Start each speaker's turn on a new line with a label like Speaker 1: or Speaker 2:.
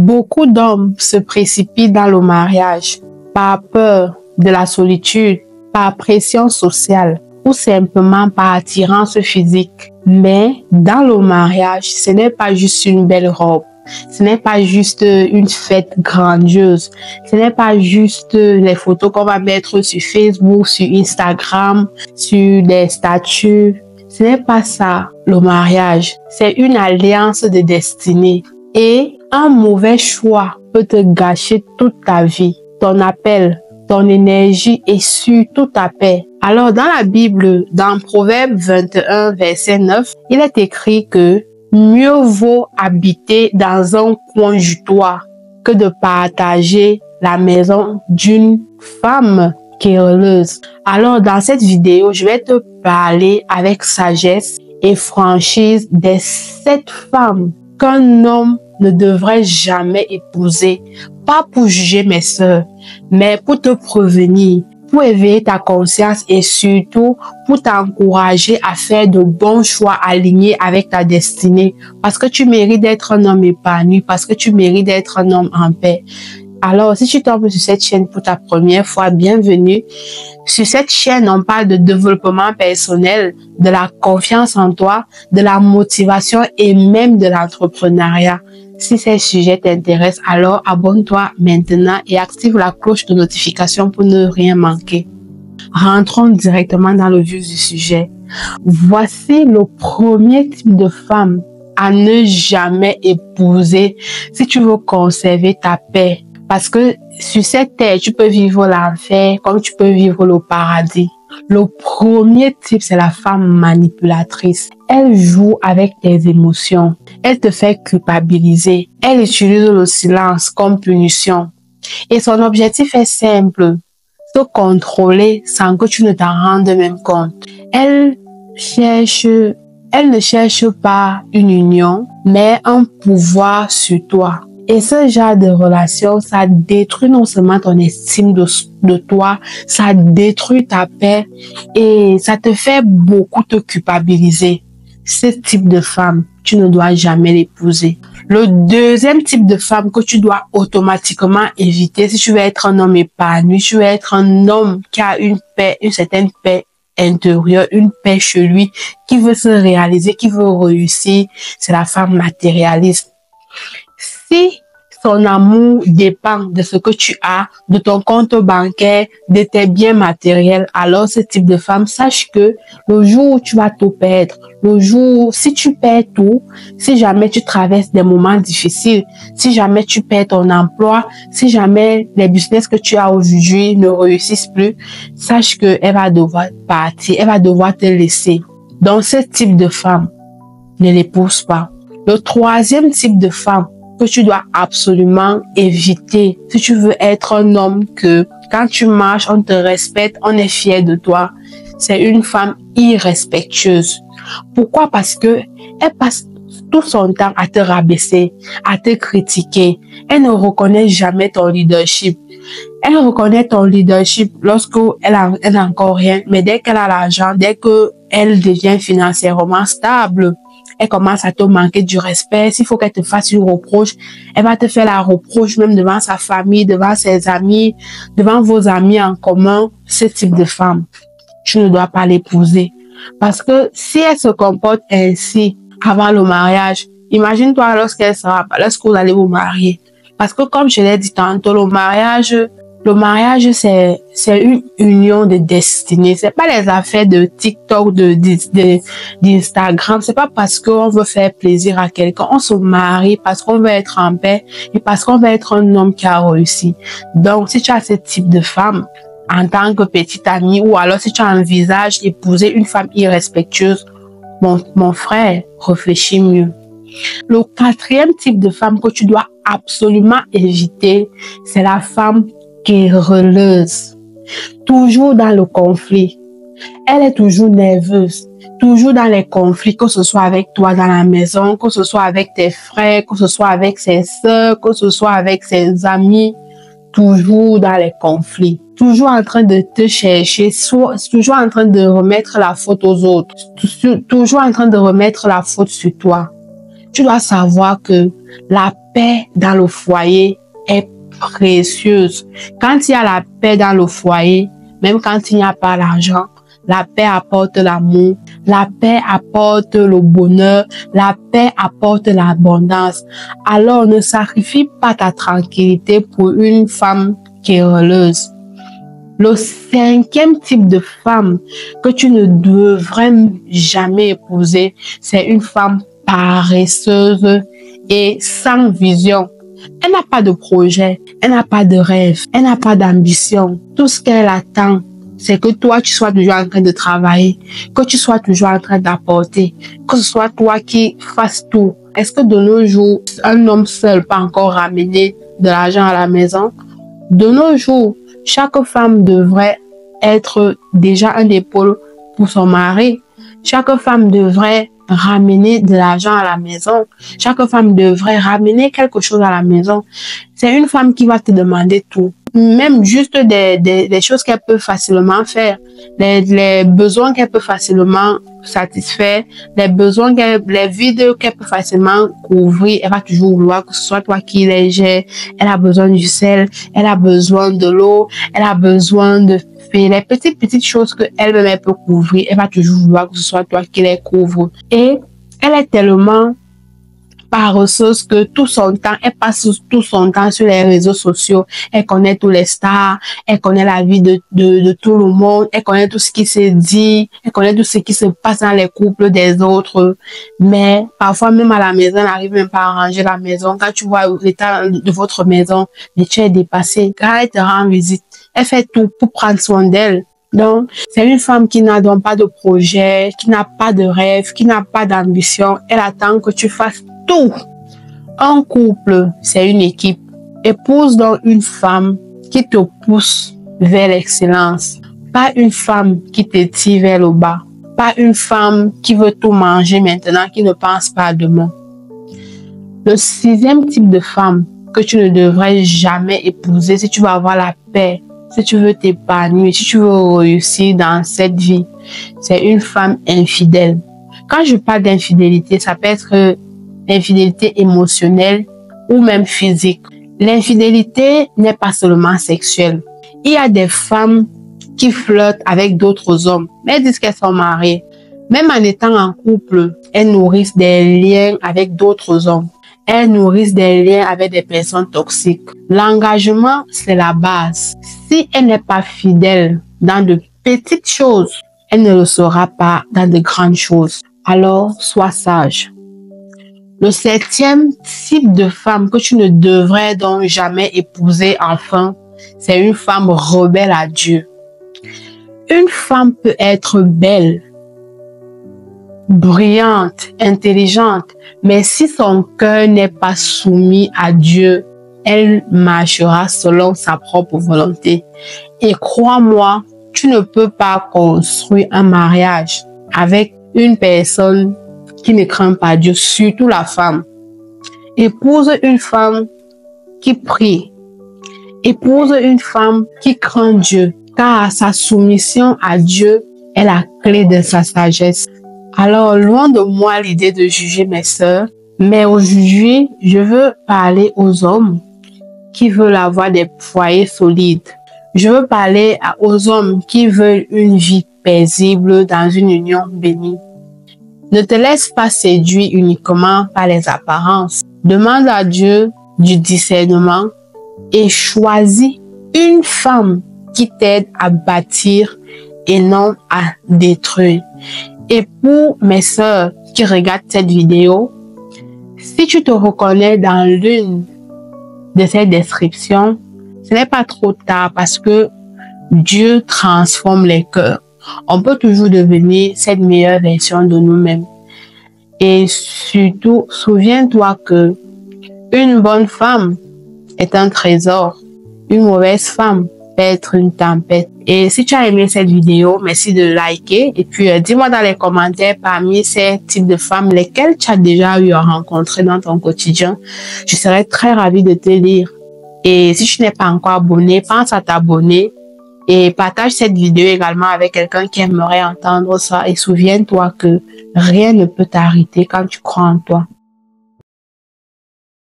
Speaker 1: Beaucoup d'hommes se précipitent dans le mariage par peur de la solitude, par pression sociale ou simplement par attirance physique. Mais dans le mariage, ce n'est pas juste une belle robe. Ce n'est pas juste une fête grandiose. Ce n'est pas juste les photos qu'on va mettre sur Facebook, sur Instagram, sur des statuts. Ce n'est pas ça, le mariage. C'est une alliance de destinée. Et un mauvais choix peut te gâcher toute ta vie, ton appel, ton énergie et surtout ta paix. Alors, dans la Bible, dans Proverbe 21, verset 9, il est écrit que mieux vaut habiter dans un coin jutoire que de partager la maison d'une femme querelleuse. Alors, dans cette vidéo, je vais te parler avec sagesse et franchise des 7 femmes qu'un homme ne devrait jamais épouser. Pas pour juger mes sœurs, mais pour te prévenir, pour éveiller ta conscience et surtout pour t'encourager à faire de bons choix alignés avec ta destinée. Parce que tu mérites d'être un homme épanoui, parce que tu mérites d'être un homme en paix. Alors, si tu tombes sur cette chaîne pour ta première fois, bienvenue. Sur cette chaîne, on parle de développement personnel, de la confiance en toi, de la motivation et même de l'entrepreneuriat. Si ces sujets t'intéressent, alors abonne-toi maintenant et active la cloche de notification pour ne rien manquer. Rentrons directement dans le vif du sujet. Voici le premier type de femme à ne jamais épouser si tu veux conserver ta paix. Parce que sur cette terre, tu peux vivre l'enfer comme tu peux vivre le paradis. Le premier type, c'est la femme manipulatrice. Elle joue avec tes émotions. Elle te fait culpabiliser. Elle utilise le silence comme punition. Et son objectif est simple, te contrôler sans que tu ne t'en rendes même compte. Elle ne cherche pas une union, mais un pouvoir sur toi. Et ce genre de relation, ça détruit non seulement ton estime de toi, ça détruit ta paix et ça te fait beaucoup te culpabiliser. Ce type de femme, tu ne dois jamais l'épouser. Le deuxième type de femme que tu dois automatiquement éviter si tu veux être un homme épanoui, tu veux être un homme qui a une paix, une certaine paix intérieure, une paix chez lui, qui veut se réaliser, qui veut réussir, c'est la femme matérialiste. Si son amour dépend de ce que tu as, de ton compte bancaire, de tes biens matériels, alors ce type de femme, sache que le jour où tu vas tout perdre, le jour, si tu perds tout, si jamais tu traverses des moments difficiles, si jamais tu perds ton emploi, si jamais les business que tu as aujourd'hui ne réussissent plus, sache que elle va devoir partir, elle va devoir te laisser. Donc ce type de femme, ne l'épouse pas. Le troisième type de femme que tu dois absolument éviter si tu veux être un homme que quand tu marches, on te respecte, on est fier de toi. C'est une femme irrespectueuse. Pourquoi? Parce que elle passe tout son temps à te rabaisser, à te critiquer. Elle ne reconnaît jamais ton leadership. Elle reconnaît ton leadership lorsqu'elle n'a encore rien, mais dès qu'elle a l'argent, dès qu'elle devient financièrement stable, elle commence à te manquer du respect. S'il faut qu'elle te fasse une reproche, elle va te faire la reproche même devant sa famille, devant ses amis, devant vos amis en commun. Ce type de femme, tu ne dois pas l'épouser. Parce que si elle se comporte ainsi avant le mariage, imagine-toi lorsque vous allez vous marier. Parce que comme je l'ai dit tantôt, le mariage, c'est une union de destinée. C'est pas les affaires de TikTok, d'Instagram. C'est pas parce qu'on veut faire plaisir à quelqu'un. On se marie parce qu'on veut être en paix et parce qu'on veut être un homme qui a réussi. Donc, si tu as ce type de femme en tant que petite amie ou alors si tu envisages d'épouser une femme irrespectueuse, mon frère, réfléchis mieux. Le quatrième type de femme que tu dois absolument éviter, c'est la femme querelleuse, toujours dans le conflit. Elle est toujours nerveuse, toujours dans les conflits, que ce soit avec toi dans la maison, que ce soit avec tes frères, que ce soit avec ses sœurs, que ce soit avec ses amis, toujours dans les conflits, toujours en train de te chercher, toujours en train de remettre la faute aux autres, toujours en train de remettre la faute sur toi. Tu dois savoir que la paix dans le foyer est précieuse. Quand il y a la paix dans le foyer, même quand il n'y a pas l'argent, la paix apporte l'amour, la paix apporte le bonheur, la paix apporte l'abondance. Alors ne sacrifie pas ta tranquillité pour une femme querelleuse. Le cinquième type de femme que tu ne devrais jamais épouser, c'est une femme paresseuse et sans vision. Elle n'a pas de projet, elle n'a pas de rêve, elle n'a pas d'ambition. Tout ce qu'elle attend, c'est que toi, tu sois toujours en train de travailler, que tu sois toujours en train d'apporter, que ce soit toi qui fasses tout. Est-ce que de nos jours, un homme seul peut encore ramener de l'argent à la maison? De nos jours, chaque femme devrait être déjà un épaule pour son mari. Chaque femme devrait ramener de l'argent à la maison. Chaque femme devrait ramener quelque chose à la maison. C'est une femme qui va te demander tout. Même juste des choses qu'elle peut facilement faire. Les besoins qu'elle peut facilement satisfaire. Les besoins les vides qu'elle peut facilement couvrir. Elle va toujours vouloir que ce soit toi qui les gères. Elle a besoin du sel. Elle a besoin de l'eau. Elle a besoin de faire les petites choses que elle-même peut couvrir. Elle va toujours vouloir que ce soit toi qui les couvre. Et elle est tellement paresseuse que tout son temps, elle passe tout son temps sur les réseaux sociaux. Elle connaît tous les stars, elle connaît la vie de tout le monde, elle connaît tout ce qui se dit, elle connaît tout ce qui se passe dans les couples des autres. Mais parfois, même à la maison, elle n'arrive même pas à ranger la maison. Quand tu vois l'état de votre maison, mais tu es dépassé. Quand elle te rend visite, elle fait tout pour prendre soin d'elle. Donc, c'est une femme qui n'a donc pas de projet, qui n'a pas de rêve, qui n'a pas d'ambition. Elle attend que tu fasses tout. Un couple, c'est une équipe. Épouse donc une femme qui te pousse vers l'excellence. Pas une femme qui te tire vers le bas. Pas une femme qui veut tout manger maintenant, qui ne pense pas à demain. Le sixième type de femme que tu ne devrais jamais épouser si tu veux avoir la paix, si tu veux t'épanouir, si tu veux réussir dans cette vie, c'est une femme infidèle. Quand je parle d'infidélité, ça peut être l'infidélité émotionnelle ou même physique. L'infidélité n'est pas seulement sexuelle. Il y a des femmes qui flirtent avec d'autres hommes, mais elles disent qu'elles sont mariées. Même en étant en couple, elles nourrissent des liens avec d'autres hommes. Elles nourrissent des liens avec des personnes toxiques. L'engagement, c'est la base. Si elle n'est pas fidèle dans de petites choses, elle ne le sera pas dans de grandes choses. Alors, sois sage. Le septième type de femme que tu ne devrais donc jamais épouser enfin, c'est une femme rebelle à Dieu. Une femme peut être belle, brillante, intelligente, mais si son cœur n'est pas soumis à Dieu, elle marchera selon sa propre volonté. Et crois-moi, tu ne peux pas construire un mariage avec une personne qui ne craint pas Dieu, surtout la femme. Épouse une femme qui prie. Épouse une femme qui craint Dieu, car sa soumission à Dieu est la clé de sa sagesse. Alors, loin de moi l'idée de juger mes sœurs, mais aujourd'hui, je veux parler aux hommes qui veulent avoir des foyers solides. Je veux parler aux hommes qui veulent une vie paisible dans une union bénie. Ne te laisse pas séduire uniquement par les apparences. Demande à Dieu du discernement et choisis une femme qui t'aide à bâtir et non à détruire. Et pour mes sœurs qui regardent cette vidéo, si tu te reconnais dans l'une de ces descriptions, ce n'est pas trop tard parce que Dieu transforme les cœurs. On peut toujours devenir cette meilleure version de nous-mêmes. Et surtout, souviens-toi que une bonne femme est un trésor. Une mauvaise femme peut être une tempête. Et si tu as aimé cette vidéo, merci de liker. Et puis, dis-moi dans les commentaires parmi ces types de femmes, lesquelles tu as déjà eu à rencontrer dans ton quotidien. Je serais très ravie de te lire. Et si tu n'es pas encore abonné, pense à t'abonner. Et partage cette vidéo également avec quelqu'un qui aimerait entendre ça. Et souviens-toi que rien ne peut t'arrêter quand tu crois en toi.